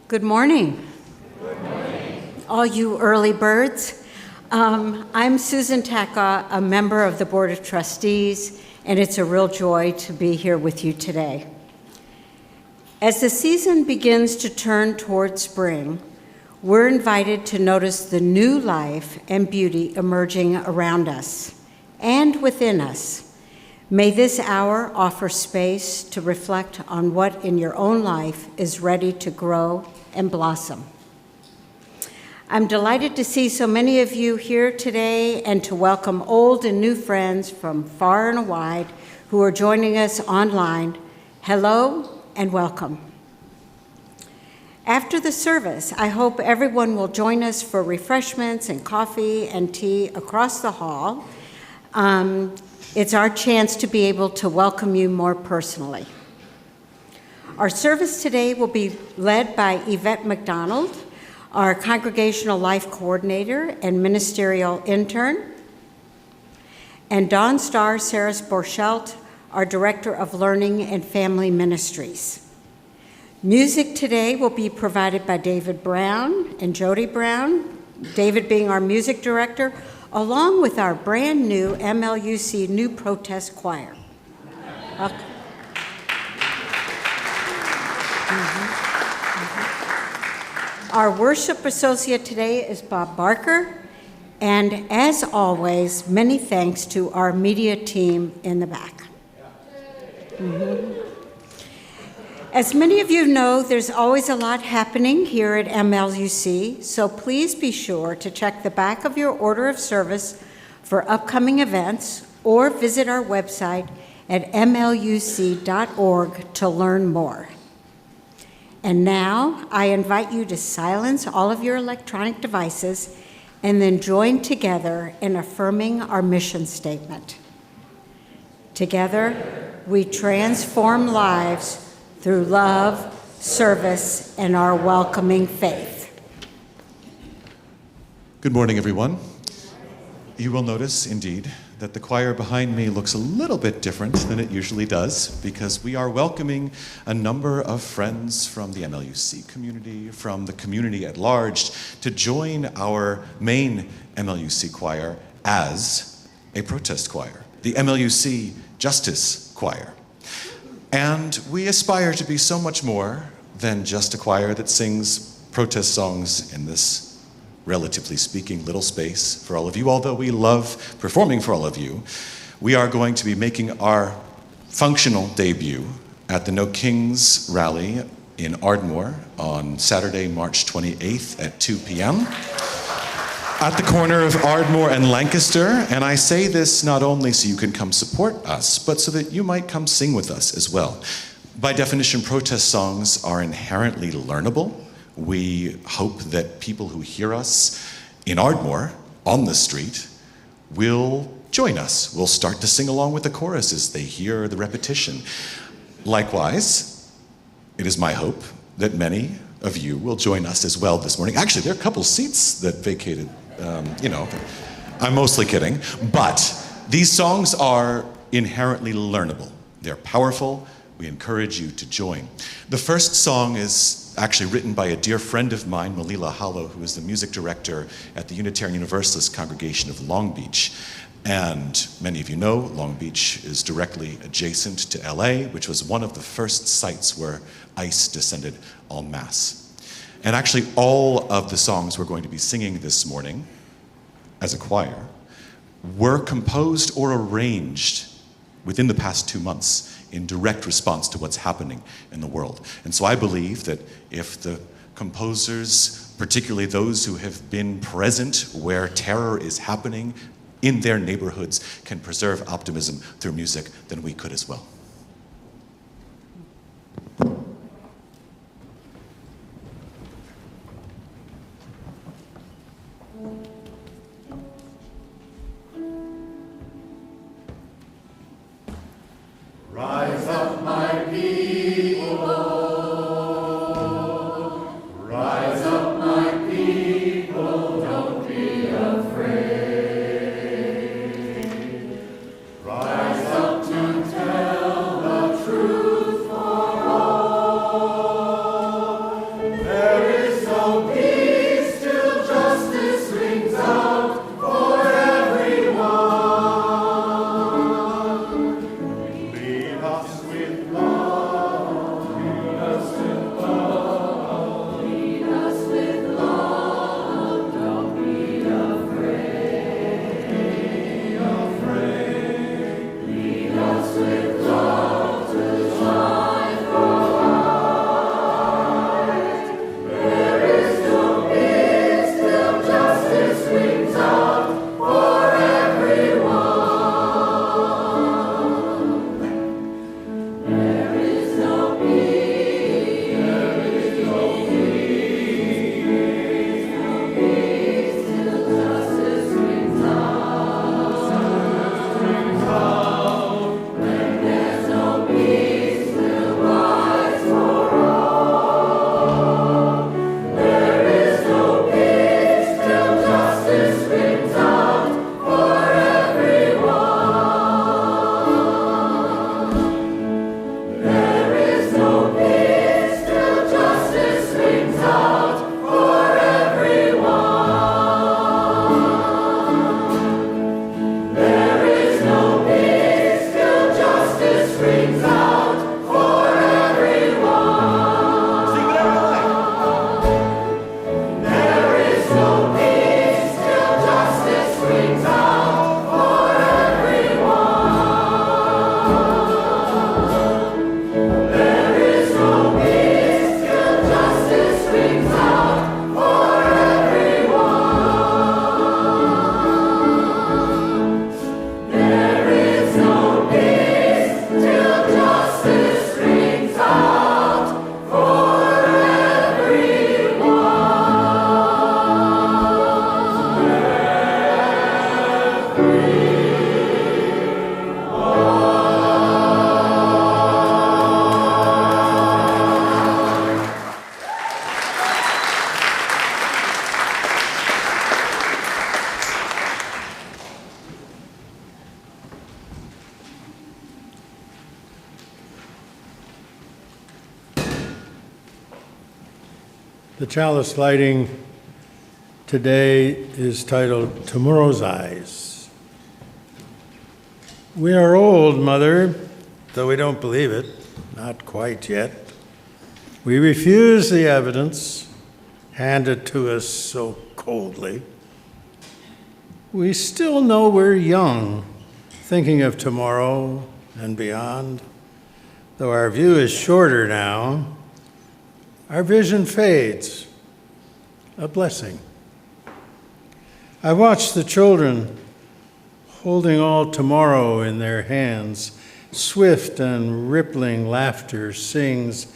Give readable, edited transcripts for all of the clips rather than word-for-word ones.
Good morning. Good morning. All you early birds. I'm Susan Tachau, a member of the Board of Trustees, and it's a real joy to be here with you today. As the season begins to turn toward spring, we're invited to notice the new life and beauty emerging around us and within us. May this hour offer space to reflect on what in your own life is ready to grow and blossom. I'm delighted to see so many of you here today and to welcome old and new friends from far and wide who are joining us online. Hello and welcome. After the service, I hope everyone will join us for refreshments and coffee and tea across the hall. It's our chance to be able to welcome you more personally. Our service today will be led by Yvette McDonald, our Congregational Life Coordinator and Ministerial Intern, and Dawn Starr Sarahs-Borchelt, our Director of Learning and Family Ministries. Music today will be provided by David Brown and Jodie Brown, David being our music director, along with our brand new MLUC New Protest Choir. Our worship associate today is Bob Barker, and as always, many thanks to our media team in the back. As many of you know, there's always a lot happening here at MLUC, so please be sure to check the back of your order of service for upcoming events or visit our website at mluc.org to learn more. And now I invite you to silence all of your electronic devices and then join together in affirming our mission statement. Together, we transform lives through love, service, and our welcoming faith. Good morning, everyone. You will notice, indeed, that the choir behind me looks a little bit different than it usually does because we are welcoming a number of friends from the MLUC community, from the community at large, to join our main MLUC choir as a protest choir, the MLUC Justice Choir. And we aspire to be so much more than just a choir that sings protest songs in this, relatively speaking, little space for all of you. Although we love performing for all of you, we are going to be making our functional debut at the No Kings rally in Ardmore on Saturday, March 28th at 2 p.m. at the corner of Ardmore and Lancaster. And I say this not only so you can come support us, but so that you might come sing with us as well. By definition, protest songs are inherently learnable. We hope that people who hear us in Ardmore on the street will join us, will start to sing along with the chorus as they hear the repetition. Likewise, it is my hope that many of you will join us as well this morning. Actually, there are a couple seats that vacated. I'm mostly kidding, but these songs are inherently learnable. They're powerful. We encourage you to join. The first song is actually written by a dear friend of mine, Malila Hollow, who is the music director at the Unitarian Universalist Congregation of Long Beach. And many of you know Long Beach is directly adjacent to LA, which was one of the first sites where ICE descended en masse. And actually all of the songs we're going to be singing this morning as a choir were composed or arranged within the past 2 months in direct response to what's happening in the world. And so I believe that if the composers, particularly those who have been present where terror is happening in their neighborhoods, can preserve optimism through music, then we could as well. Rise up, my people. Rise up, my people. Don't be afraid. Rise up to tell The Chalice Lighting today is titled Tomorrow's Eyes. We are old, Mother, though we don't believe it, not quite yet. We refuse the evidence handed to us so coldly. We still know we're young, thinking of tomorrow and beyond. Though our view is shorter now, our vision fades, a blessing. I watch the children holding all tomorrow in their hands. Swift and rippling laughter sings,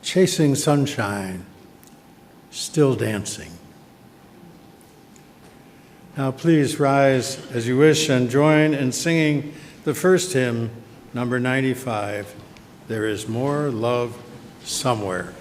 chasing sunshine, still dancing. Now please rise as you wish and join in singing the first hymn, number 95, There Is More Love Somewhere.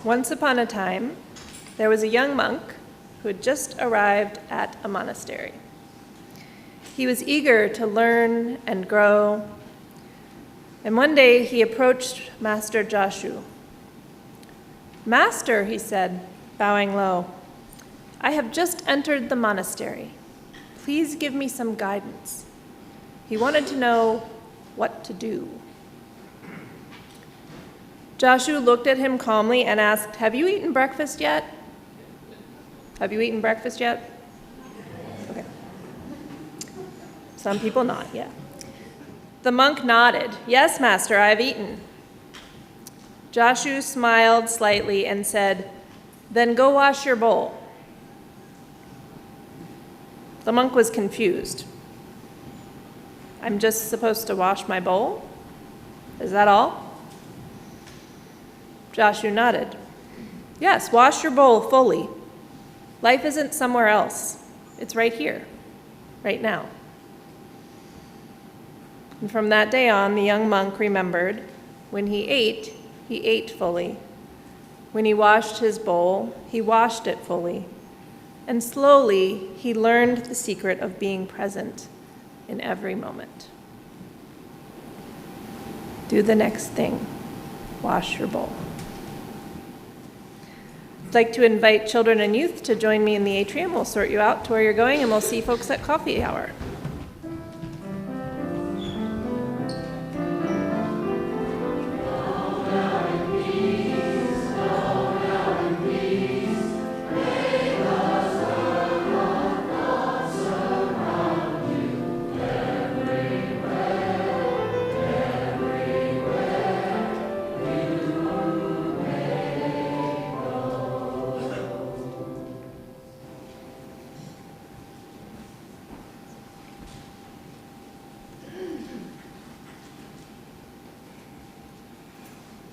Once upon a time, there was a young monk who had just arrived at a monastery. He was eager to learn and grow, and one day he approached Master Joshu. "Master," he said, bowing low, "I have just entered the monastery. Please give me some guidance." He wanted to know what to do. Joshu looked at him calmly and asked, "Have you eaten breakfast yet?" "Have you eaten breakfast yet?" Okay. Some people nod, yeah. The monk nodded. "Yes, Master, I've eaten." Joshu smiled slightly and said, "Then go wash your bowl." The monk was confused. "I'm just supposed to wash my bowl? Is that all?" Joshu nodded. "Yes, wash your bowl fully. Life isn't somewhere else. It's right here, right now." And from that day on, the young monk remembered, When he ate fully. When he washed his bowl, he washed it fully. And slowly, he learned the secret of being present in every moment. Do the next thing. Wash your bowl. I'd like to invite children and youth to join me in the atrium. We'll sort you out to where you're going, and we'll see folks at coffee hour.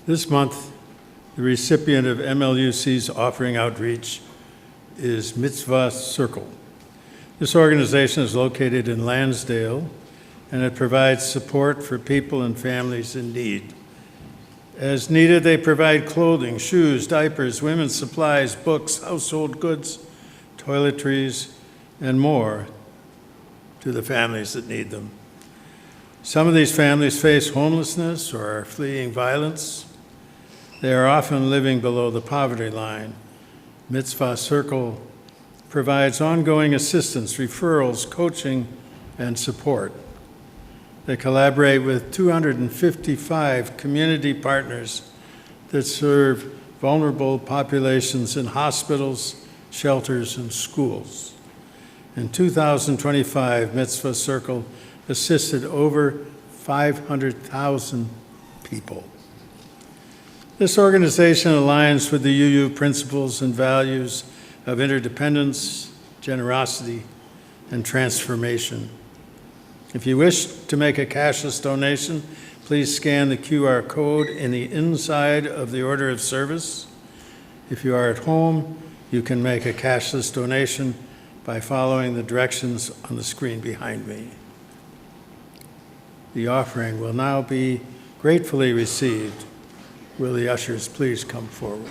This month, the recipient of MLUC's offering outreach is Mitzvah Circle. This organization is located in Lansdale, and it provides support for people and families in need. As needed, they provide clothing, shoes, diapers, women's supplies, books, household goods, toiletries, and more to the families that need them. Some of these families face homelessness or are fleeing violence. They are often living below the poverty line. Mitzvah Circle provides ongoing assistance, referrals, coaching, and support. They collaborate with 255 community partners that serve vulnerable populations in hospitals, shelters, and schools. In 2025, Mitzvah Circle assisted over 500,000 people. This organization aligns with the UU principles and values of interdependence, generosity, and transformation. If you wish to make a cashless donation, please scan the QR code in the inside of the order of service. If you are at home, you can make a cashless donation by following the directions on the screen behind me. The offering will now be gratefully received. Will the ushers please come forward?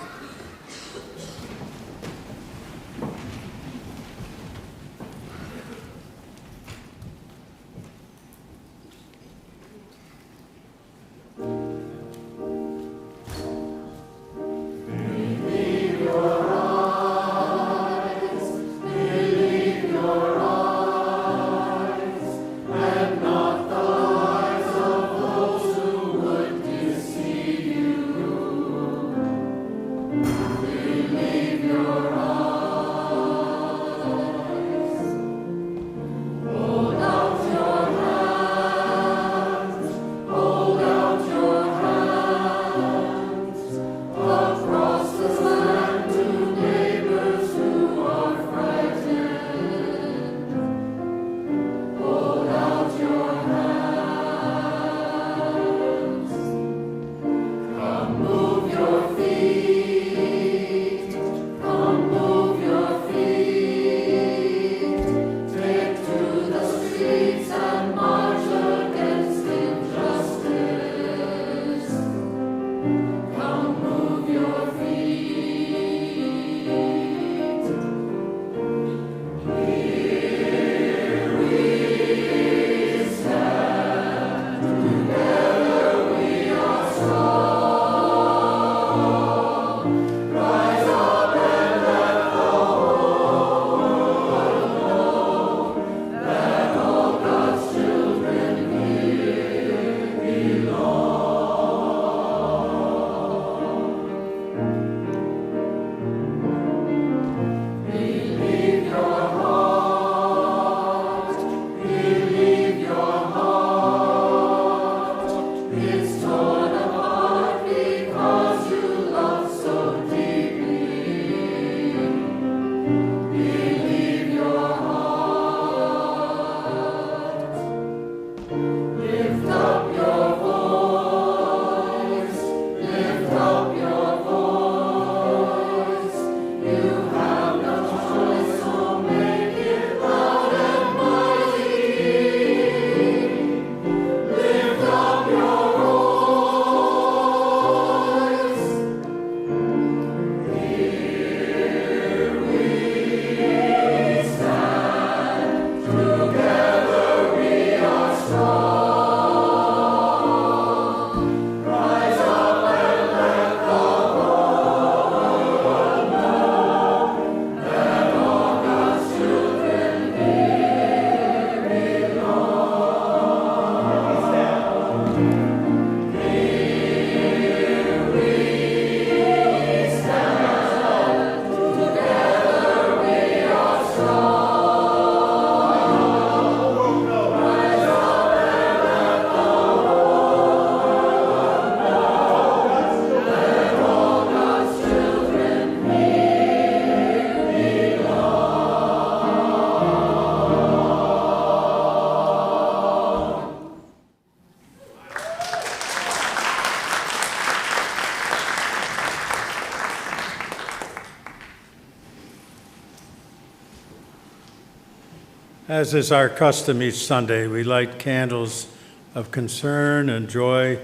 As is our custom each Sunday, we light candles of concern and joy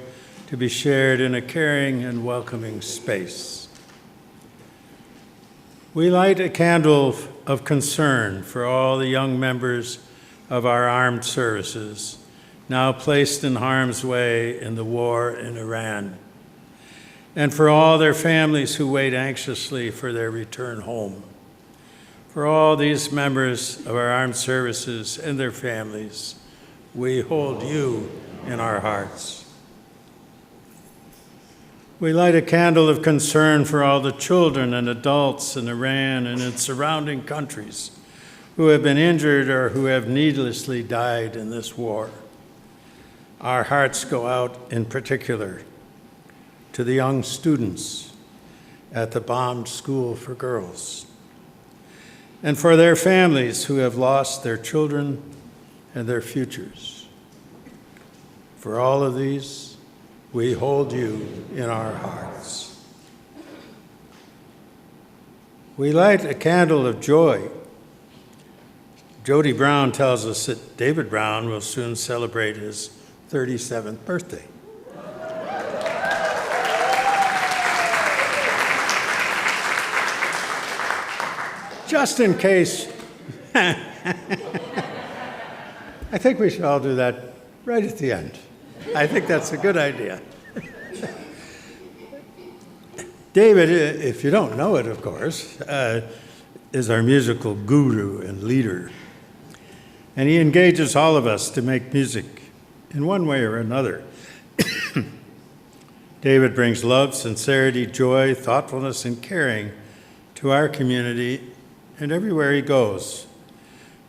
to be shared in a caring and welcoming space. We light a candle of concern for all the young members of our armed services, now placed in harm's way in the war in Iran, and for all their families who wait anxiously for their return home. For all these members of our armed services and their families, we hold you in our hearts. We light a candle of concern for all the children and adults in Iran and in surrounding countries who have been injured or who have needlessly died in this war. Our hearts go out in particular to the young students at the bombed school for girls, and for their families who have lost their children and their futures. For all of these, we hold you in our hearts. We light a candle of joy. Jodie Brown tells us that David Brown will soon celebrate his 37th birthday. Just in case, I think we should all do that right at the end. I think that's a good idea. David, if you don't know it, of course, is our musical guru and leader. And he engages all of us to make music in one way or another. David brings love, sincerity, joy, thoughtfulness, and caring to our community and everywhere he goes.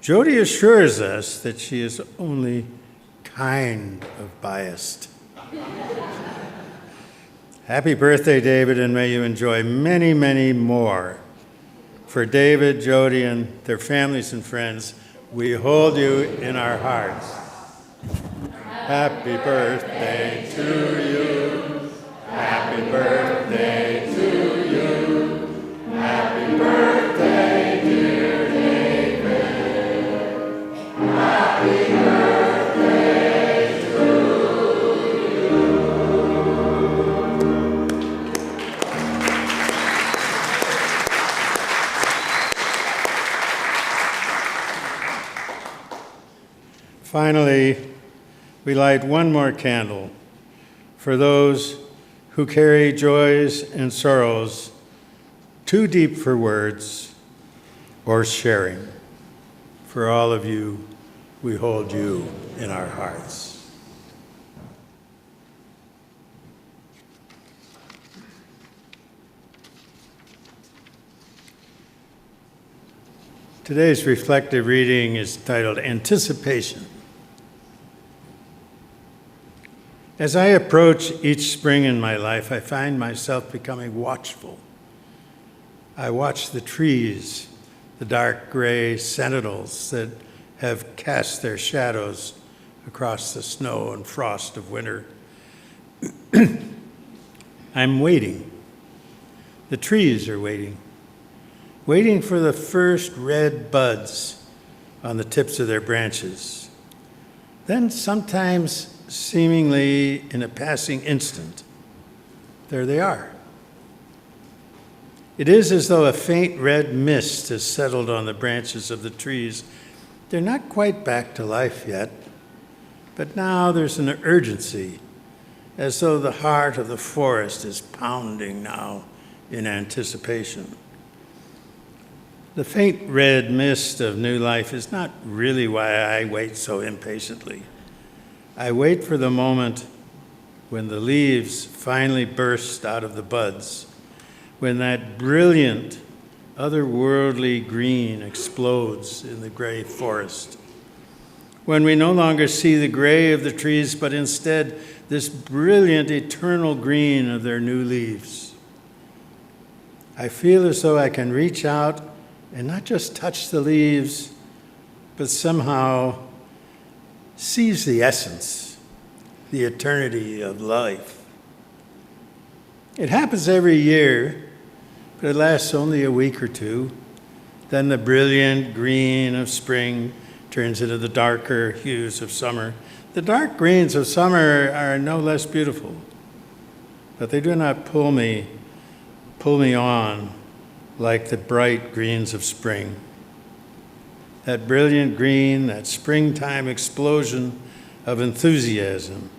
Jodie assures us that she is only kind of biased. Happy birthday, David, and may you enjoy many, many more. For David, Jodie, and their families and friends, we hold you in our hearts. Happy birthday to you. Happy birthday to you. Happy birthday, dear David. Happy birthday to you. Finally, we light one more candle for those who carry joys and sorrows too deep for words or sharing. For all of you, we hold you in our hearts. Today's reflective reading is titled Anticipation. As I approach each spring in my life, I find myself becoming watchful. I watch the trees, the dark gray sentinels that have cast their shadows across the snow and frost of winter. I'm waiting. The trees are waiting for the first red buds on the tips of their branches. Then sometimes, seemingly in a passing instant, there they are. It is as though a faint red mist has settled on the branches of the trees. They're not quite back to life yet, but now there's an urgency, as though the heart of the forest is pounding now in anticipation. The faint red mist of new life is not really why I wait so impatiently. I wait for the moment when the leaves finally burst out of the buds, when that brilliant, otherworldly green explodes in the gray forest, when we no longer see the gray of the trees, but instead this brilliant, eternal green of their new leaves. I feel as though I can reach out and not just touch the leaves, but somehow seize the essence, the eternity of life. It happens every year, but it lasts only a week or two. Then the brilliant green of spring turns into the darker hues of summer. The dark greens of summer are no less beautiful, but they do not pull me on like the bright greens of spring. That brilliant green, that springtime explosion of enthusiasm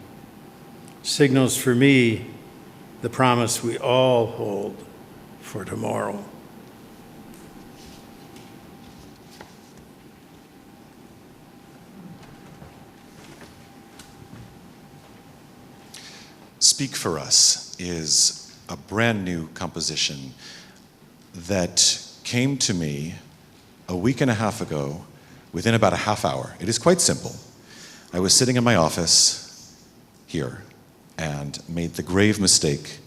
signals for me the promise we all hold for tomorrow. Speak for Us is a brand new composition that came to me a week and a half ago within about a half hour. It is quite simple. I was sitting in my office here and made the grave mistake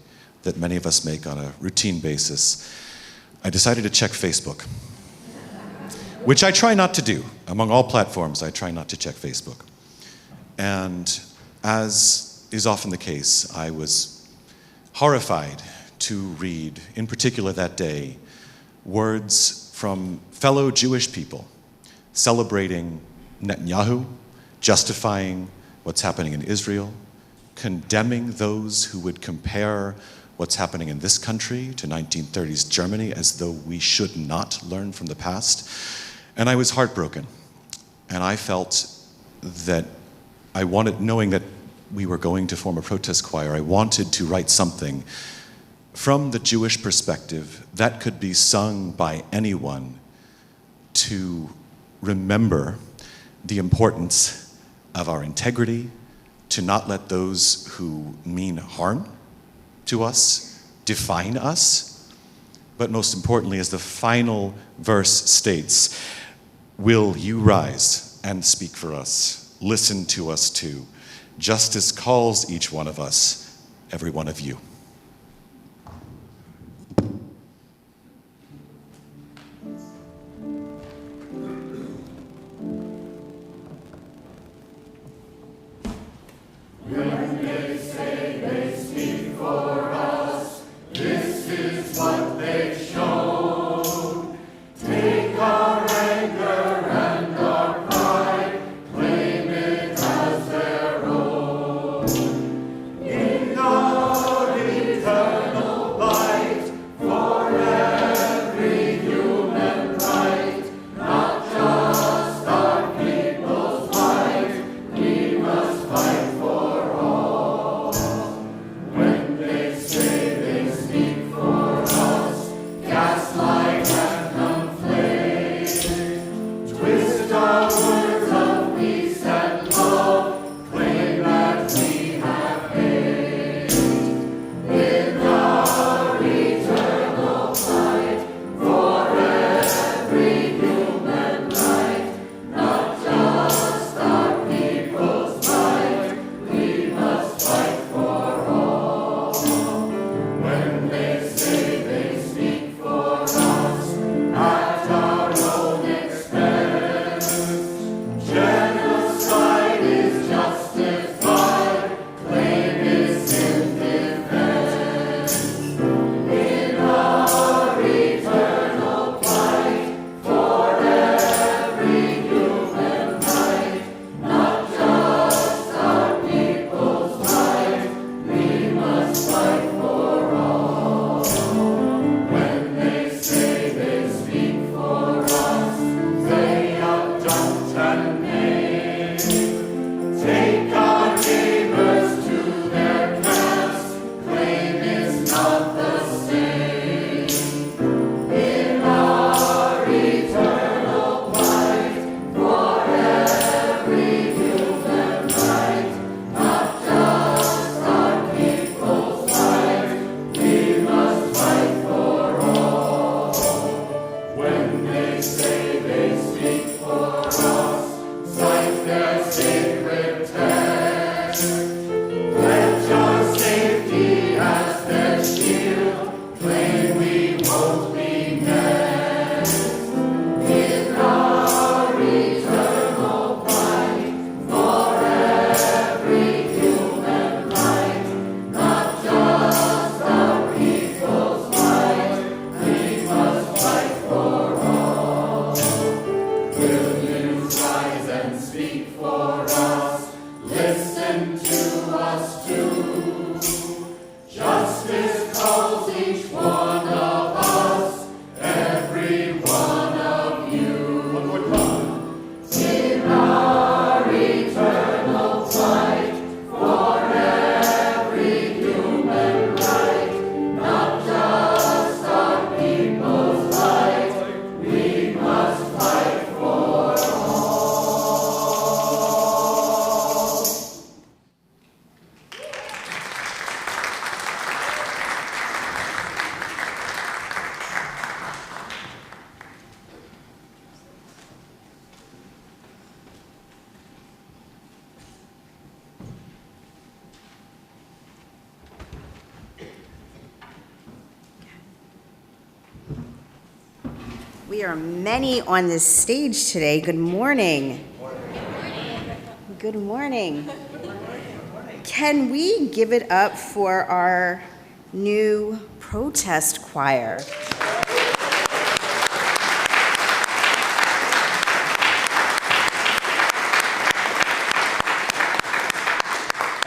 that many of us make on a routine basis. I decided to check Facebook, which I try not to do. Among all platforms, I try not to check Facebook. And as is often the case, I was horrified to read, in particular that day, words from fellow Jewish people celebrating Netanyahu, justifying what's happening in Israel, condemning those who would compare what's happening in this country to 1930s Germany as though we should not learn from the past. And I was heartbroken. And I felt that I wanted, knowing that we were going to form a protest choir, I wanted to write something from the Jewish perspective that could be sung by anyone to remember the importance of our integrity, to not let those who mean harm to us define us, but most importantly, as the final verse states, will you rise and speak for us? Listen to us too. Justice calls each one of us, every one of you. Cast We are many on this stage today. Good morning. Good morning. Can we give it up for our new protest choir?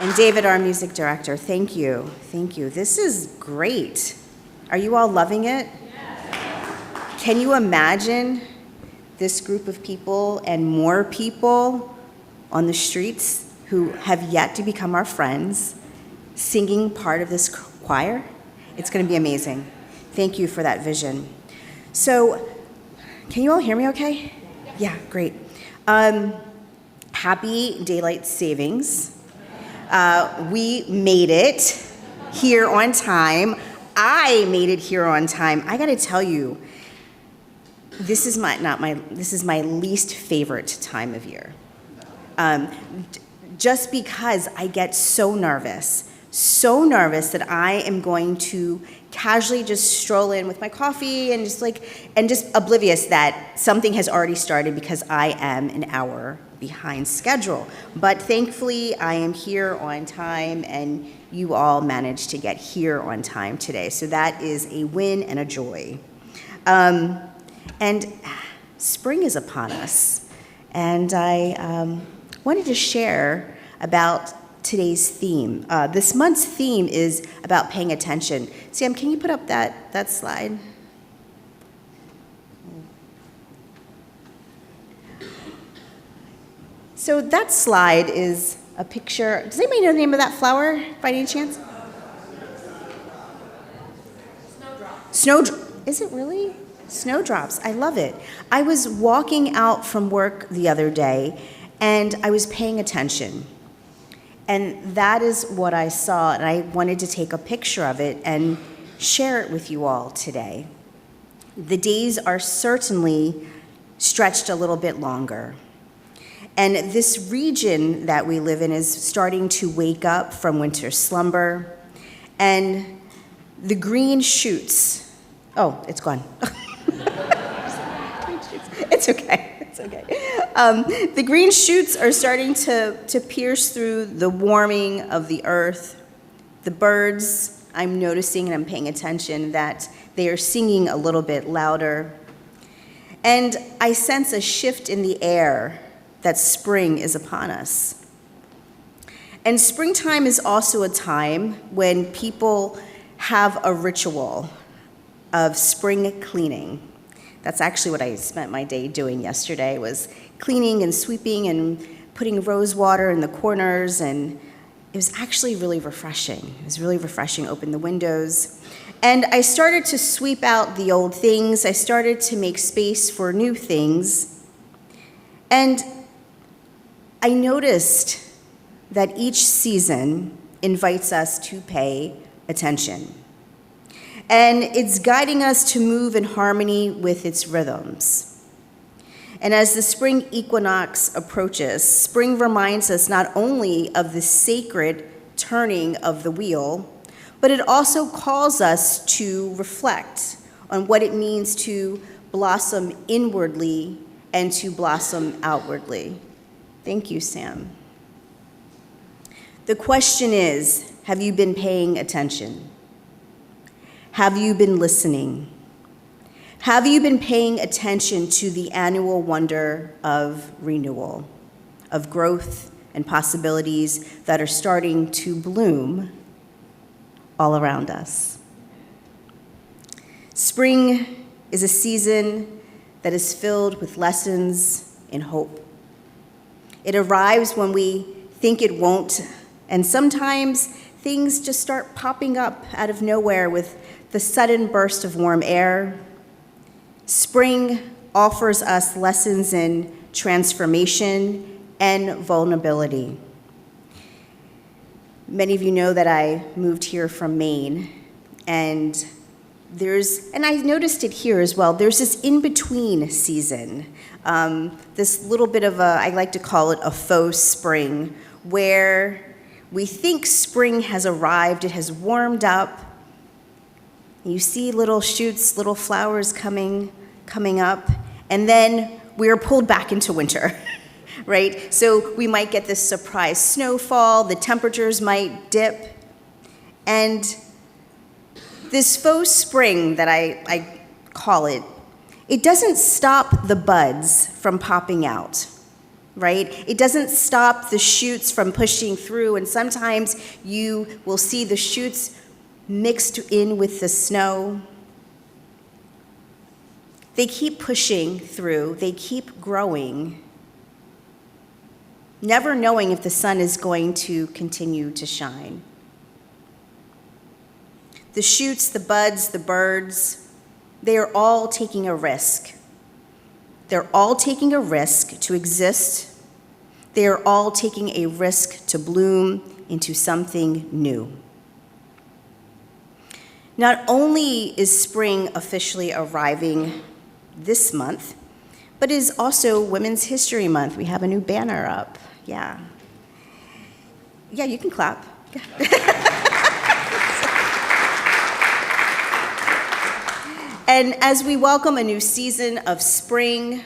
And David, our music director, thank you. Thank you. This is great. Are you all loving it? Can you imagine this group of people and more people on the streets who have yet to become our friends singing part of this choir? It's going to be amazing. Thank you for that vision. So, can you all hear me okay? Yeah, great. Happy daylight savings. We made it here on time. I made it here on time. I got to tell you, this is my least favorite time of year. Just because I get so nervous that I am going to casually just stroll in with my coffee and just oblivious that something has already started because I am an hour behind schedule. But thankfully, I am here on time, and you all managed to get here on time today. So that is a win and a joy. And spring is upon us, and I wanted to share about today's theme. This month's theme is about paying attention. Sam, can you put up that slide? So that slide is a picture. Does anybody know the name of that flower by any chance? Snowdrops. Is it really? Snowdrops. I love it. I was walking out from work the other day, and I was paying attention. And that is what I saw, and I wanted to take a picture of it and share it with you all today. The days are certainly stretched a little bit longer. And this region that we live in is starting to wake up from winter slumber. And the green shoots, oh, it's gone. It's okay. It's okay. The green shoots are starting to pierce through the warming of the earth. The birds, I'm noticing and I'm paying attention that they are singing a little bit louder. And I sense a shift in the air that spring is upon us. And springtime is also a time when people have a ritual of spring cleaning. That's actually what I spent my day doing yesterday, was cleaning and sweeping and putting rose water in the corners, and it was actually really refreshing. It was really refreshing, open the windows. And I started to sweep out the old things. I started to make space for new things. And I noticed that each season invites us to pay attention. And it's guiding us to move in harmony with its rhythms. And as the spring equinox approaches, spring reminds us not only of the sacred turning of the wheel, but it also calls us to reflect on what it means to blossom inwardly and to blossom outwardly. Thank you, Sam. The question is, have you been paying attention? Have you been listening? Have you been paying attention to the annual wonder of renewal, of growth and possibilities that are starting to bloom all around us? Spring is a season that is filled with lessons in hope. It arrives when we think it won't, and sometimes things just start popping up out of nowhere with the sudden burst of warm air. Spring offers us lessons in transformation and vulnerability. Many of you know that I moved here from Maine, and I noticed it here as well, there's this in-between season, this little bit of I like to call it a faux spring, where we think spring has arrived, it has warmed up. You see little shoots, little flowers coming coming up, and then we are pulled back into winter, right? So we might get this surprise snowfall, the temperatures might dip, and this faux spring that I call it, it doesn't stop the buds from popping out, right? It doesn't stop the shoots from pushing through, and sometimes you will see the shoots mixed in with the snow. They keep pushing through, they keep growing, never knowing if the sun is going to continue to shine. The shoots, the buds, the birds, they are all taking a risk. They're all taking a risk to exist. They are all taking a risk to bloom into something new. Not only is spring officially arriving this month, but it is also Women's History Month. We have a new banner up. Yeah. Yeah, you can clap. And as we welcome a new season of spring,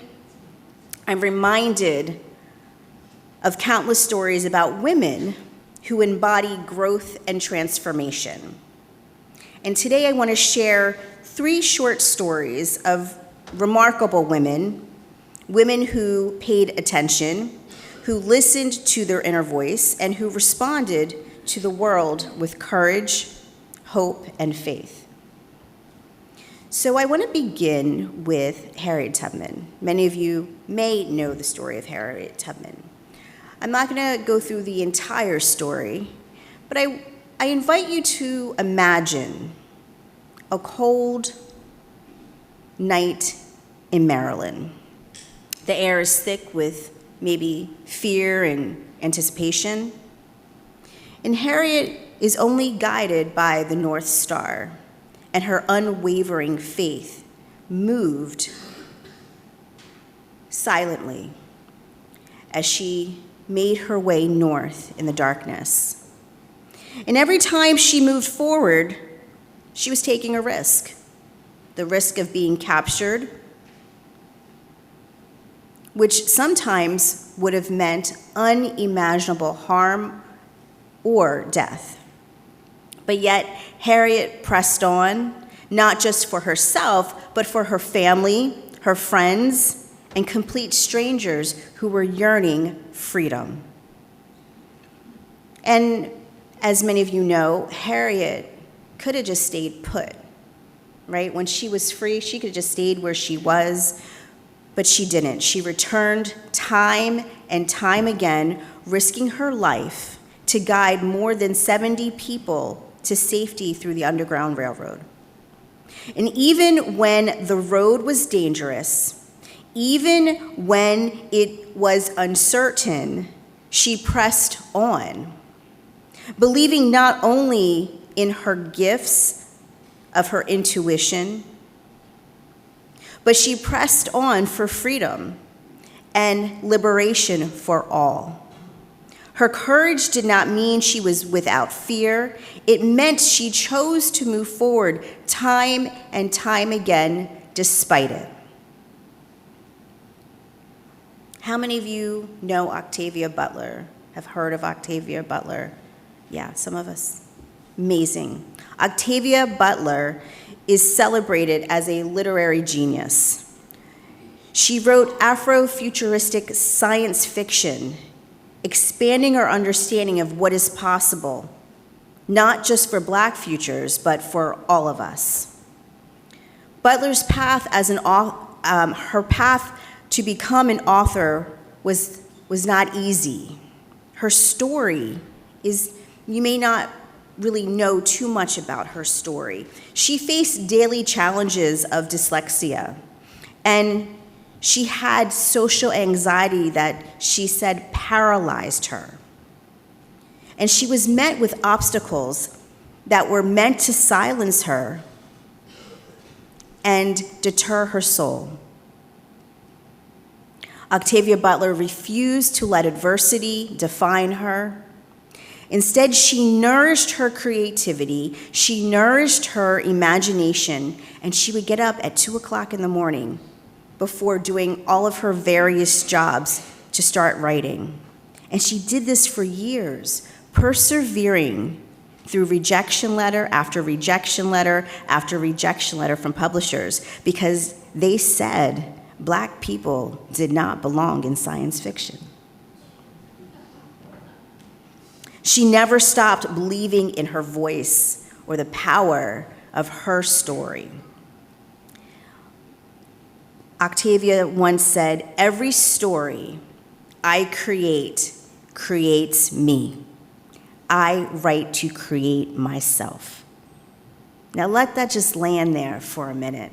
I'm reminded of countless stories about women who embody growth and transformation. And today I want to share 3 short stories of remarkable women, women who paid attention, who listened to their inner voice, and who responded to the world with courage, hope, and faith. So I want to begin with Harriet Tubman. Many of you may know the story of Harriet Tubman. I'm not going to go through the entire story, but I invite you to imagine a cold night in Maryland. The air is thick with maybe fear and anticipation. And Harriet is only guided by the North Star, and her unwavering faith moved silently as she made her way north in the darkness. And every time she moved forward, she was taking a risk, the risk of being captured, which sometimes would have meant unimaginable harm or death. But yet, Harriet pressed on, not just for herself, but for her family, her friends, and complete strangers who were yearning freedom. And as many of you know, Harriet could have just stayed put, right? When she was free, she could have just stayed where she was, but she didn't. She returned time and time again, risking her life to guide more than 70 people to safety through the Underground Railroad. And even when the road was dangerous, even when it was uncertain, she pressed on, believing not only in her gifts of her intuition, but she pressed on for freedom and liberation for all. Her courage did not mean she was without fear. It meant she chose to move forward time and time again, despite it. How many of you know Octavia Butler, have heard of Octavia Butler? Yeah, some of us. Amazing. Octavia Butler is celebrated as a literary genius. She wrote Afrofuturistic science fiction, expanding our understanding of what is possible, not just for Black futures, but for all of us. Butler's path her path to become an author was not easy. Her story is, you may not really know too much about her story. She faced daily challenges of dyslexia, and she had social anxiety that she said paralyzed her. And she was met with obstacles that were meant to silence her and deter her soul. Octavia Butler refused to let adversity define her. Instead, she nourished her creativity, she nourished her imagination, and she would get up at 2 o'clock in the morning before doing all of her various jobs to start writing. And she did this for years, persevering through rejection letter after rejection letter after rejection letter from publishers because they said Black people did not belong in science fiction. She never stopped believing in her voice or the power of her story. Octavia once said, "Every story I create creates me. I write to create myself." Now let that just land there for a minute,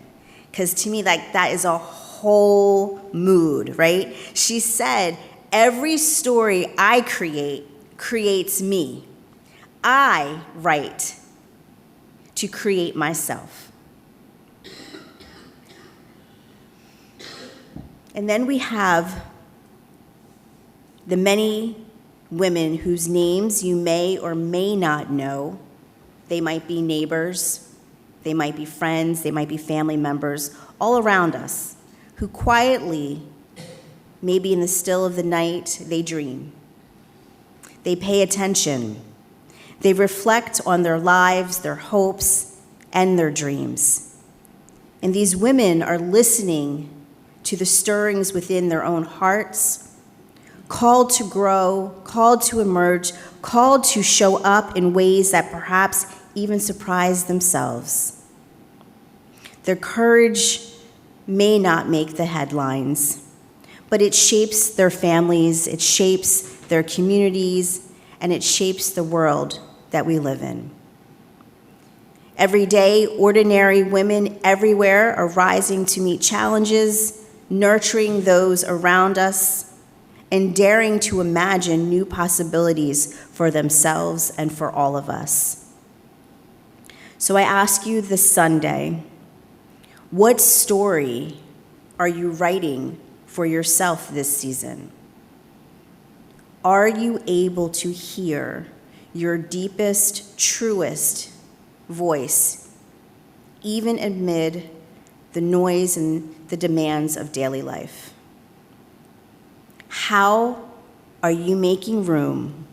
because to me, like, that is a whole mood, right? She said, "Every story I create creates me. I write to create myself." And then we have the many women whose names you may or may not know. They might be neighbors, they might be friends, they might be family members, all around us, who quietly, maybe in the still of the night, they dream. They pay attention. They reflect on their lives, their hopes, and their dreams. And these women are listening to the stirrings within their own hearts, called to grow, called to emerge, called to show up in ways that perhaps even surprise themselves. Their courage may not make the headlines, but it shapes their families, it shapes their communities, and it shapes the world that we live in. Every day, ordinary women everywhere are rising to meet challenges, nurturing those around us, and daring to imagine new possibilities for themselves and for all of us. So I ask you this Sunday, what story are you writing for yourself this season? Are you able to hear your deepest, truest voice, even amid the noise and the demands of daily life? How are you making room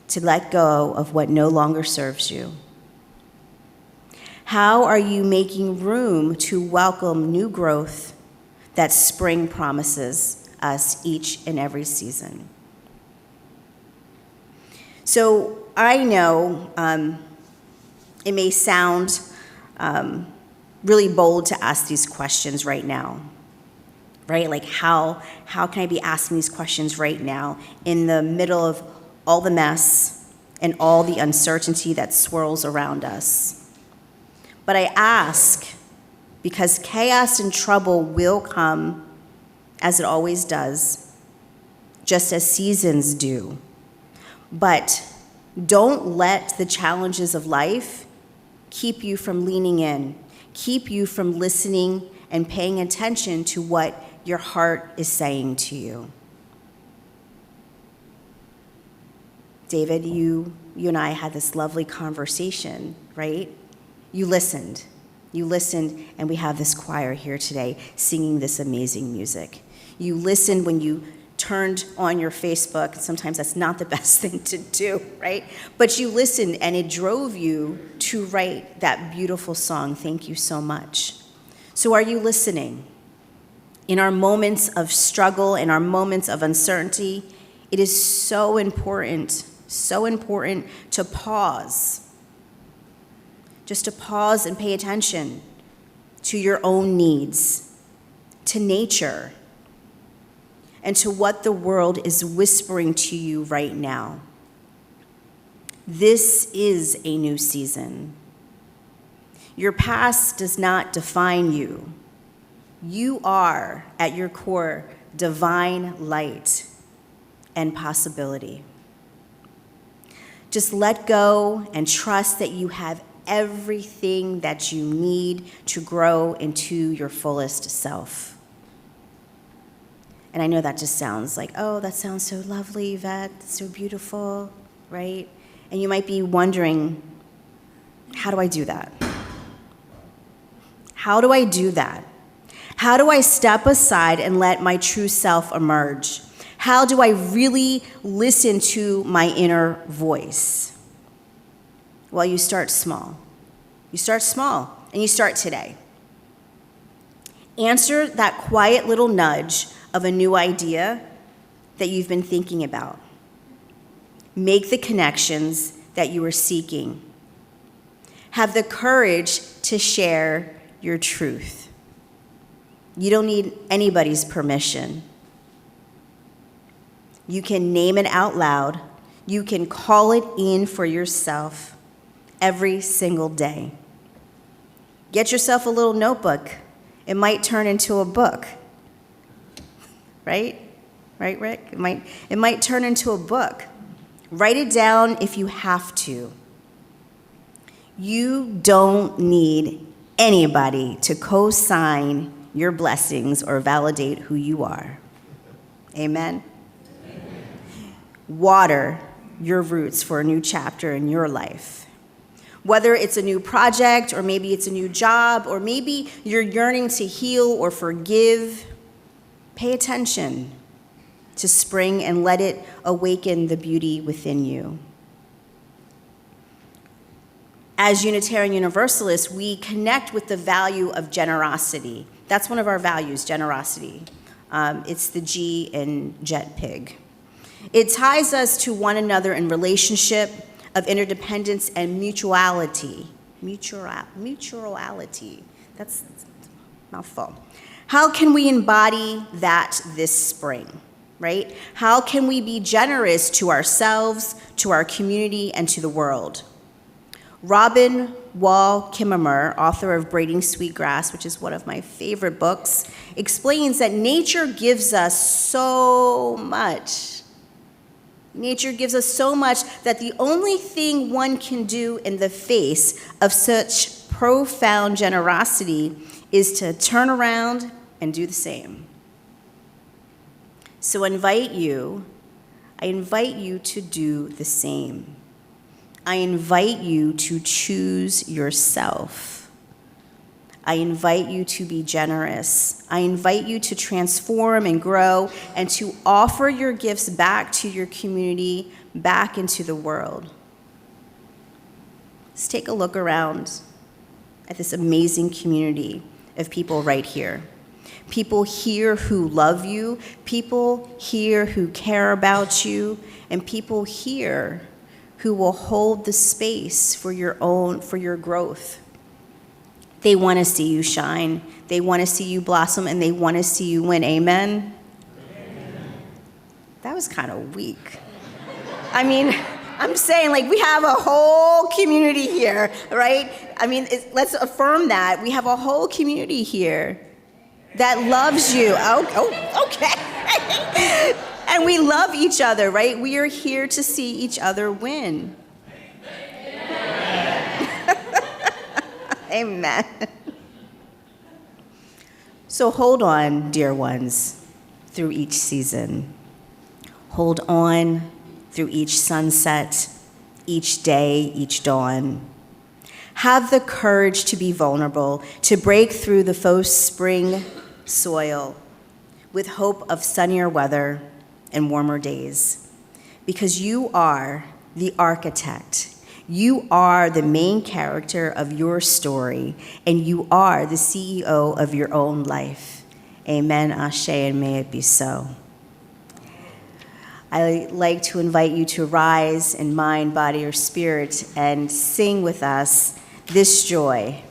to let go of what no longer serves you? How are you making room to welcome new growth that spring promises us each and every season? So I know it may sound really bold to ask these questions right now, right? Like how can I be asking these questions right now in the middle of all the mess and all the uncertainty that swirls around us? But I ask because chaos and trouble will come, as it always does, just as seasons do. But don't let the challenges of life keep you from leaning in, keep you from listening and paying attention to what your heart is saying to you. David, you and I had this lovely conversation, right? You listened, and we have this choir here today singing this amazing music. You listened when you turned on your Facebook. Sometimes that's not the best thing to do, right? But you listened, and it drove you to write that beautiful song. Thank you so much. So are you listening? In our moments of struggle, in our moments of uncertainty, it is so important to pause. Just to pause and pay attention to your own needs, to nature, and to what the world is whispering to you right now. This is a new season. Your past does not define you. You are, at your core, divine light and possibility. Just let go and trust that you have everything that you need to grow into your fullest self. And I know that just sounds like, oh, that sounds so lovely, Yvette, that's so beautiful, right? And you might be wondering, how do I do that? How do I do that? How do I step aside and let my true self emerge? How do I really listen to my inner voice? Well, you start small. You start small, and you start today. Answer that quiet little nudge of a new idea that you've been thinking about. Make the connections that you are seeking. Have the courage to share your truth. You don't need anybody's permission. You can name it out loud. You can call it in for yourself every single day. Get yourself a little notebook. It might turn into a book. Right? Right, Rick? It might turn into a book. Write it down if you have to. You don't need anybody to co-sign your blessings or validate who you are. Amen? Water your roots for a new chapter in your life. Whether it's a new project, or maybe it's a new job, or maybe you're yearning to heal or forgive, pay attention to spring and let it awaken the beauty within you. As Unitarian Universalists, we connect with the value of generosity. That's one of our values, generosity. It's the G in Jet Pig. It ties us to one another in relationship of interdependence and mutuality. Mutuality. That's a mouthful. How can we embody that this spring, right? How can we be generous to ourselves, to our community, and to the world? Robin Wall Kimmerer, author of Braiding Sweetgrass, which is one of my favorite books, explains that nature gives us so much. Nature gives us so much that the only thing one can do in the face of such profound generosity is to turn around and do the same. So I invite you to do the same. I invite you to choose yourself. I invite you to be generous. I invite you to transform and grow and to offer your gifts back to your community, back into the world. Let's take a look around at this amazing community of people right here. People here who love you, people here who care about you, and people here who will hold the space for your growth. They want to see you shine. They want to see you blossom, and they want to see you win. Amen? Amen. That was kind of weak. I mean, I'm saying, like, we have a whole community here, right? I mean, let's affirm that. We have a whole community here that loves you. Oh, okay. And we love each other, right? We are here to see each other win. Amen. So hold on, dear ones, through each season. Hold on through each sunset, each day, each dawn. Have the courage to be vulnerable, to break through the faux spring soil with hope of sunnier weather and warmer days. Because you are the architect. You are the main character of your story, and you are the CEO of your own life. Amen, ashe, and may it be so. I'd like to invite you to rise in mind, body, or spirit and sing with us this joy.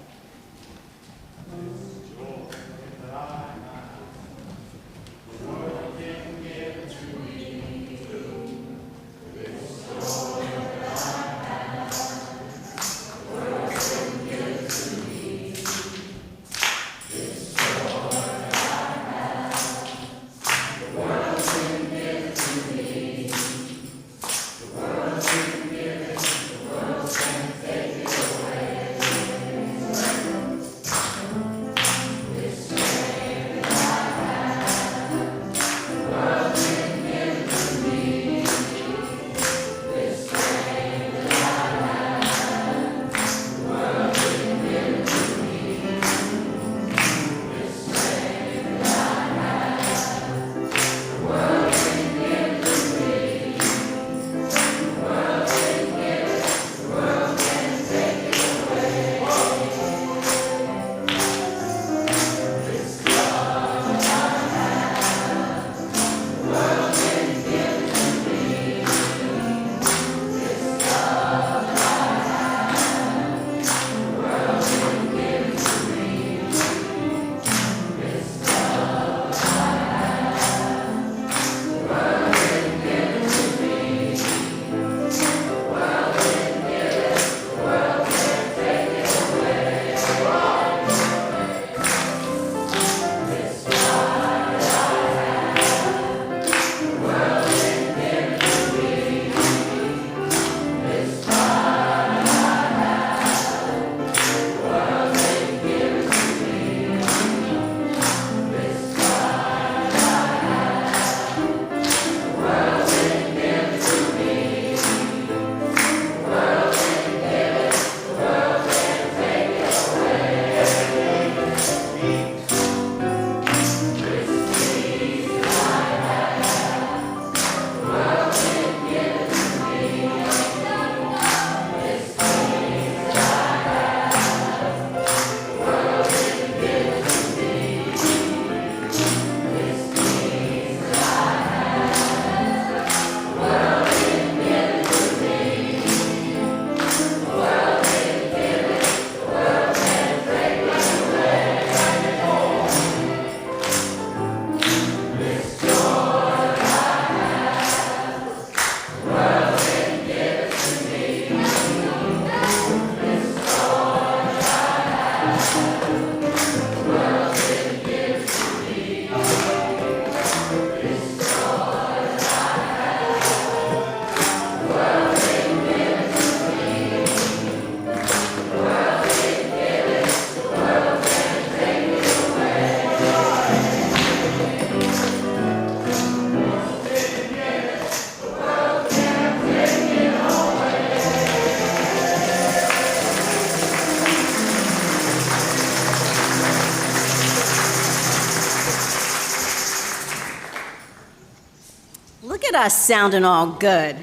Look at us sounding all good.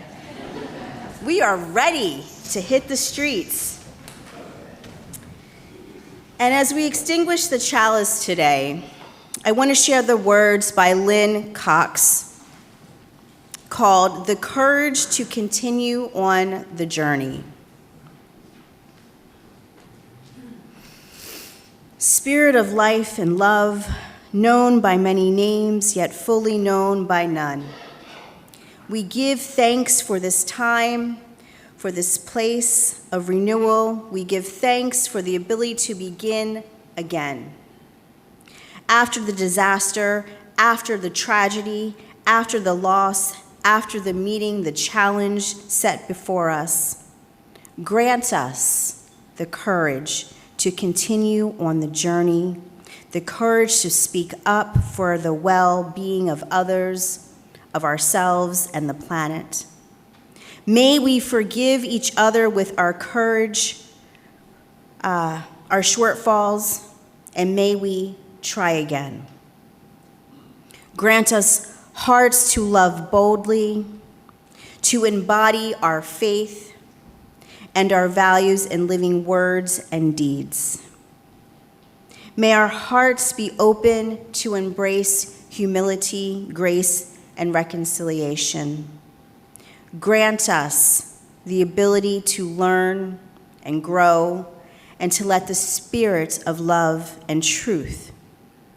We are ready to hit the streets. And as we extinguish the chalice today, I want to share the words by Lynn Cox called "The Courage to Continue on the Journey." Spirit of life and love, known by many names, yet fully known by none. We give thanks for this time, for this place of renewal. We give thanks for the ability to begin again. After the disaster, after the tragedy, after the loss, after the meeting, the challenge set before us, grant us the courage to continue on the journey, the courage to speak up for the well-being of others, of ourselves and the planet. May we forgive each other with our courage, our shortfalls, and may we try again. Grant us hearts to love boldly, to embody our faith and our values in living words and deeds. May our hearts be open to embrace humility, grace, and reconciliation. Grant us the ability to learn and grow and to let the spirit of love and truth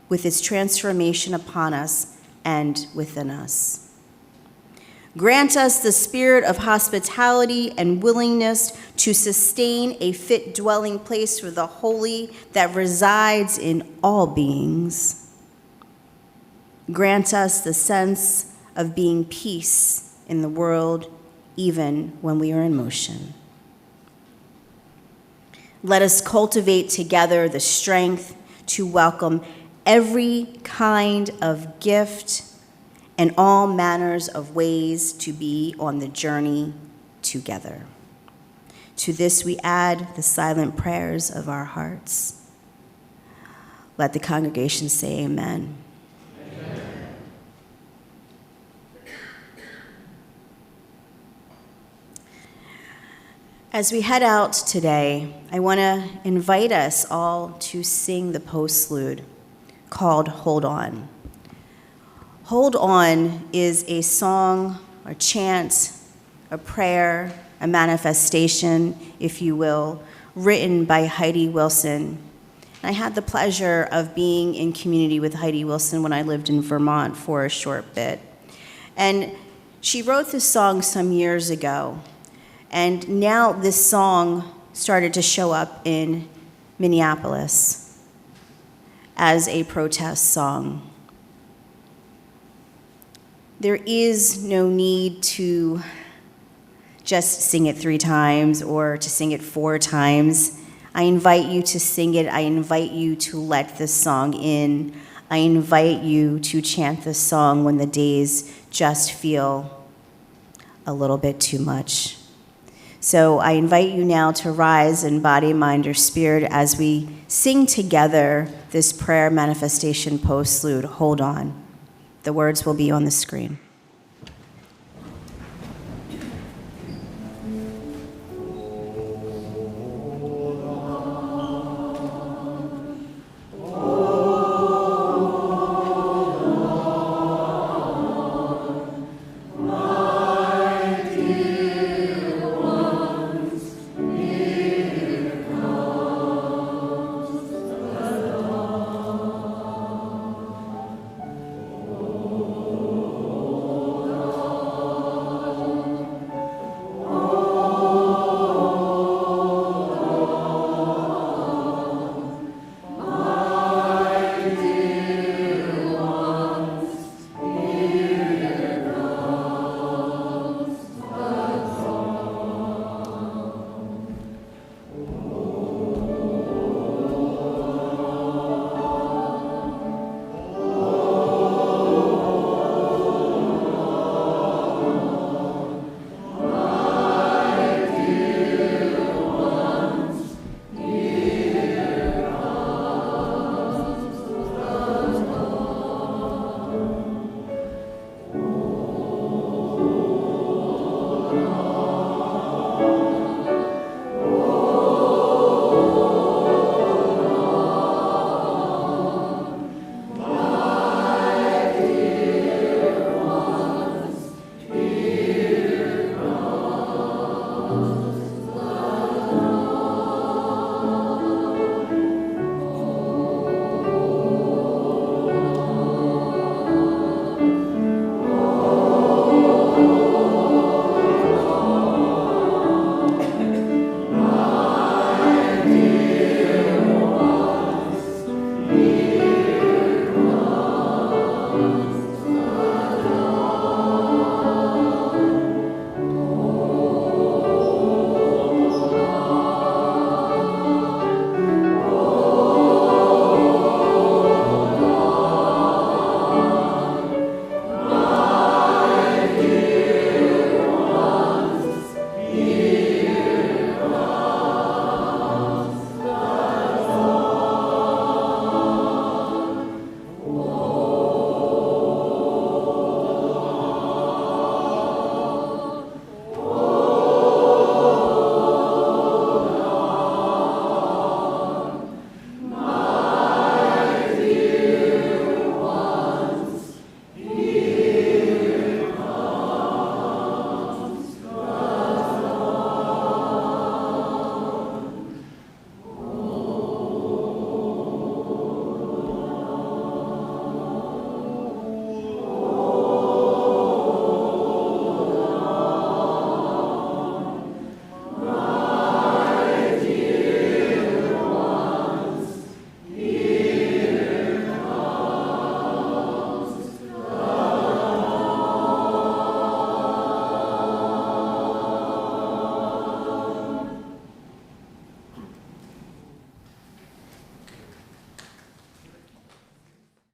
with its transformation upon us and within us. Grant us the spirit of hospitality and willingness to sustain a fit dwelling place for the holy that resides in all beings. Grant us the sense of being peace in the world, even when we are in motion. Let us cultivate together the strength to welcome every kind of gift and all manners of ways to be on the journey together. To this we add the silent prayers of our hearts. Let the congregation say amen. As we head out today, I want to invite us all to sing the postlude called Hold On. Hold On is a song, a chant, a prayer, a manifestation, if you will, written by Heidi Wilson. I had the pleasure of being in community with Heidi Wilson when I lived in Vermont for a short bit. And she wrote this song some years ago. And now this song started to show up in Minneapolis as a protest song. There is no need to just sing it 3 times or to sing it 4 times. I invite you to sing it. I invite you to let this song in. I invite you to chant this song when the days just feel a little bit too much. So I invite you now to rise in body, mind, or spirit as we sing together this prayer manifestation postlude, Hold On. The words will be on the screen.